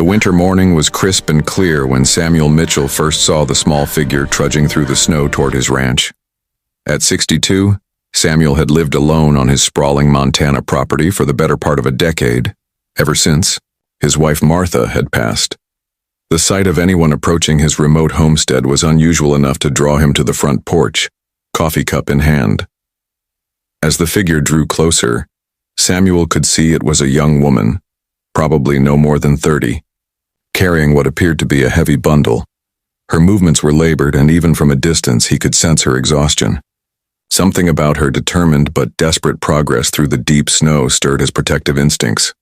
The winter morning was crisp and clear when Samuel Mitchell first saw the small figure trudging through the snow toward his ranch. At 62, Samuel had lived alone on his sprawling Montana property for the better part of a decade, ever since his wife Martha had passed. The sight of anyone approaching his remote homestead was unusual enough to draw him to the front porch, coffee cup in hand. As the figure drew closer, Samuel could see it was a young woman, probably no more than 30, carrying what appeared to be a heavy bundle. Her movements were labored, and even from a distance he could sense her exhaustion. Something about her determined but desperate progress through the deep snow stirred his protective instincts.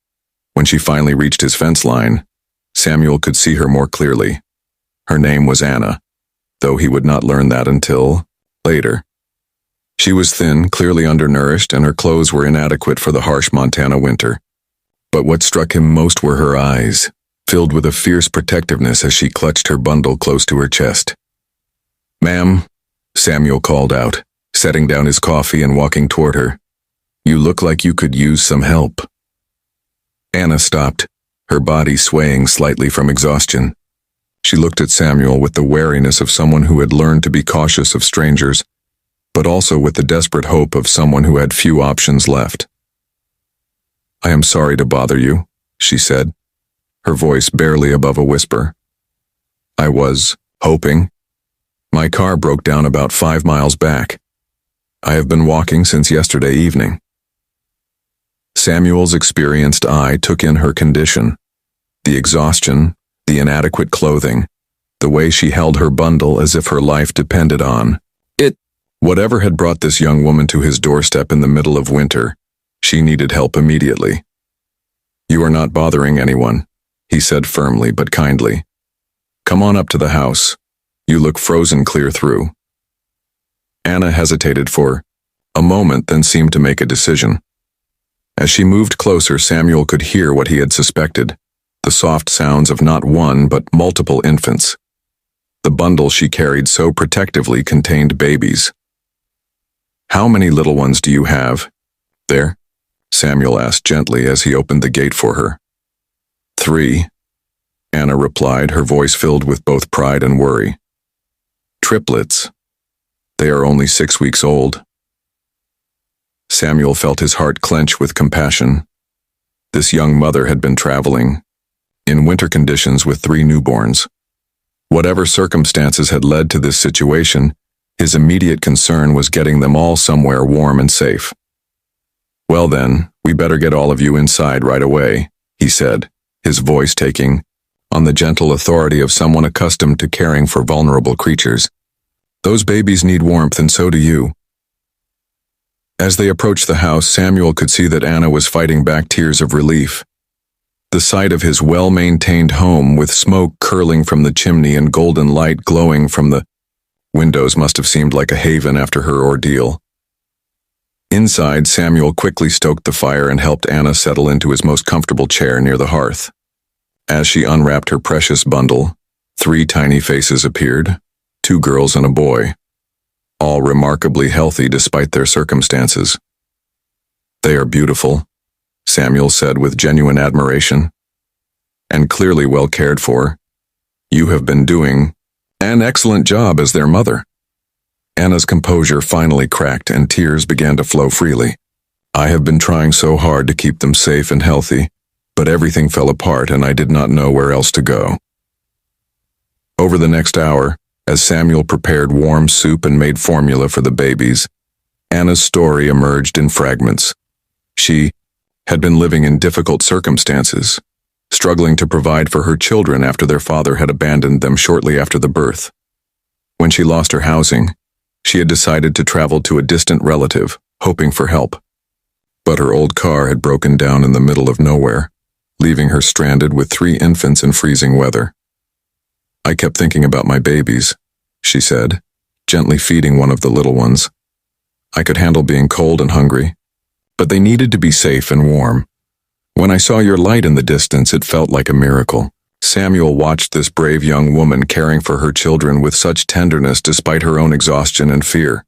When she finally reached his fence line, Samuel could see her more clearly. Her name was Anna, though he would not learn that until later. She was thin, clearly undernourished, and her clothes were inadequate for the harsh Montana winter. But what struck him most were her eyes, filled with a fierce protectiveness as she clutched her bundle close to her chest. "Ma'am," Samuel called out, setting down his coffee and walking toward her. "You look like you could use some help." Anna stopped, her body swaying slightly from exhaustion. She looked at Samuel with the wariness of someone who had learned to be cautious of strangers, but also with the desperate hope of someone who had few options left. "I am sorry to bother you," she said, her voice barely above a whisper. "I was hoping. My car broke down about 5 miles back. I have been walking since yesterday evening." Samuel's experienced eye took in her condition. The exhaustion, the inadequate clothing, the way she held her bundle as if her life depended on it. Whatever had brought this young woman to his doorstep in the middle of winter, she needed help immediately. "You are not bothering anyone," he said firmly but kindly. "Come on up to the house. You look frozen clear through." Anna hesitated for a moment, then seemed to make a decision. As she moved closer, Samuel could hear what he had suspected, the soft sounds of not one but multiple infants. The bundle she carried so protectively contained babies. "How many little ones do you have there?" Samuel asked gently as he opened the gate for her. "3," Anna replied, her voice filled with both pride and worry. "Triplets. They are only 6 weeks old." Samuel felt his heart clench with compassion. This young mother had been traveling, in winter conditions with 3 newborns. Whatever circumstances had led to this situation, his immediate concern was getting them all somewhere warm and safe. "Well then, we better get all of you inside right away," he said, his voice taking on the gentle authority of someone accustomed to caring for vulnerable creatures. "Those babies need warmth, and so do you." As they approached the house, Samuel could see that Anna was fighting back tears of relief. The sight of his well-maintained home, with smoke curling from the chimney and golden light glowing from the windows, must have seemed like a haven after her ordeal. Inside, Samuel quickly stoked the fire and helped Anna settle into his most comfortable chair near the hearth. As she unwrapped her precious bundle, 3 tiny faces appeared, 2 girls and a boy, all remarkably healthy despite their circumstances. "They are beautiful," Samuel said with genuine admiration, "and clearly well cared for. You have been doing an excellent job as their mother." Anna's composure finally cracked and tears began to flow freely. "I have been trying so hard to keep them safe and healthy, but everything fell apart and I did not know where else to go." Over the next hour, as Samuel prepared warm soup and made formula for the babies, Anna's story emerged in fragments. She had been living in difficult circumstances, struggling to provide for her children after their father had abandoned them shortly after the birth. When she lost her housing, she had decided to travel to a distant relative, hoping for help. But her old car had broken down in the middle of nowhere, leaving her stranded with 3 infants in freezing weather. "I kept thinking about my babies," she said, gently feeding one of the little ones. "I could handle being cold and hungry, but they needed to be safe and warm. When I saw your light in the distance, it felt like a miracle." Samuel watched this brave young woman caring for her children with such tenderness despite her own exhaustion and fear.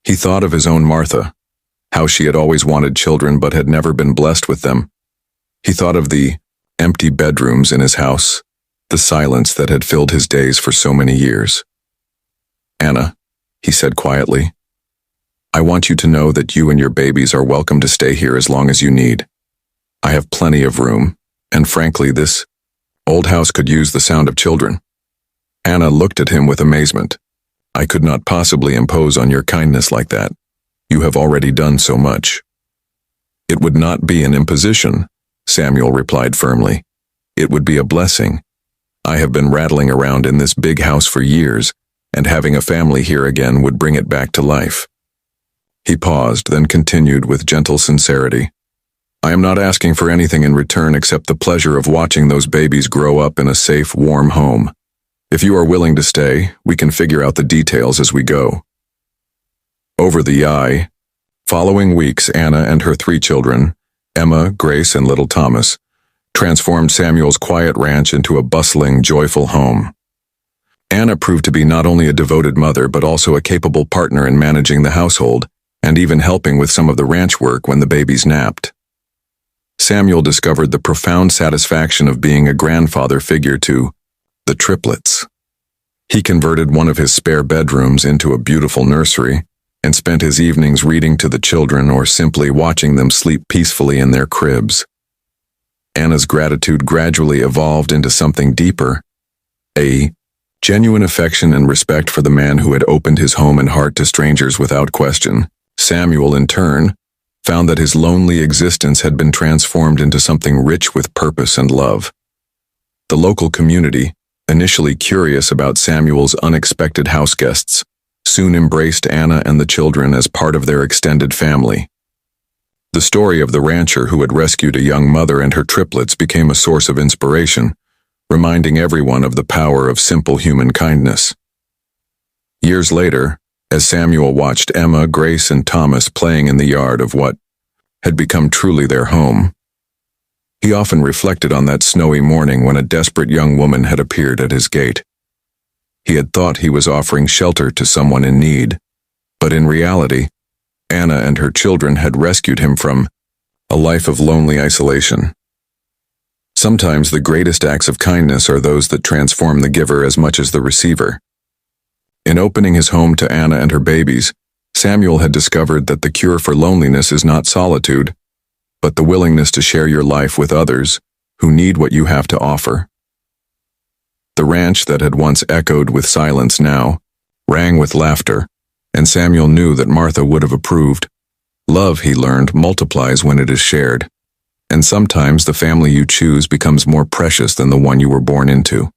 He thought of his own Martha, how she had always wanted children but had never been blessed with them. He thought of the empty bedrooms in his house, the silence that had filled his days for so many years. "Anna," he said quietly, "I want you to know that you and your babies are welcome to stay here as long as you need. I have plenty of room, and frankly, this old house could use the sound of children." Anna looked at him with amazement. "I could not possibly impose on your kindness like that. You have already done so much." "It would not be an imposition," Samuel replied firmly. "It would be a blessing. I have been rattling around in this big house for years, and having a family here again would bring it back to life." He paused, then continued with gentle sincerity. "I am not asking for anything in return except the pleasure of watching those babies grow up in a safe, warm home. If you are willing to stay, we can figure out the details as we go." Over the following weeks, Anna and her 3 children, Emma, Grace, and little Thomas, transformed Samuel's quiet ranch into a bustling, joyful home. Anna proved to be not only a devoted mother but also a capable partner in managing the household, and even helping with some of the ranch work when the babies napped. Samuel discovered the profound satisfaction of being a grandfather figure to the triplets. He converted one of his spare bedrooms into a beautiful nursery, and spent his evenings reading to the children or simply watching them sleep peacefully in their cribs. Anna's gratitude gradually evolved into something deeper, a genuine affection and respect for the man who had opened his home and heart to strangers without question. Samuel, in turn, found that his lonely existence had been transformed into something rich with purpose and love. The local community, initially curious about Samuel's unexpected house guests, soon embraced Anna and the children as part of their extended family. The story of the rancher who had rescued a young mother and her triplets became a source of inspiration, reminding everyone of the power of simple human kindness. Years later, as Samuel watched Emma, Grace, and Thomas playing in the yard of what had become truly their home, he often reflected on that snowy morning when a desperate young woman had appeared at his gate. He had thought he was offering shelter to someone in need, but in reality, Anna and her children had rescued him from a life of lonely isolation. Sometimes the greatest acts of kindness are those that transform the giver as much as the receiver. In opening his home to Anna and her babies, Samuel had discovered that the cure for loneliness is not solitude, but the willingness to share your life with others who need what you have to offer. The ranch that had once echoed with silence now rang with laughter, and Samuel knew that Martha would have approved. Love, he learned, multiplies when it is shared, and sometimes the family you choose becomes more precious than the one you were born into.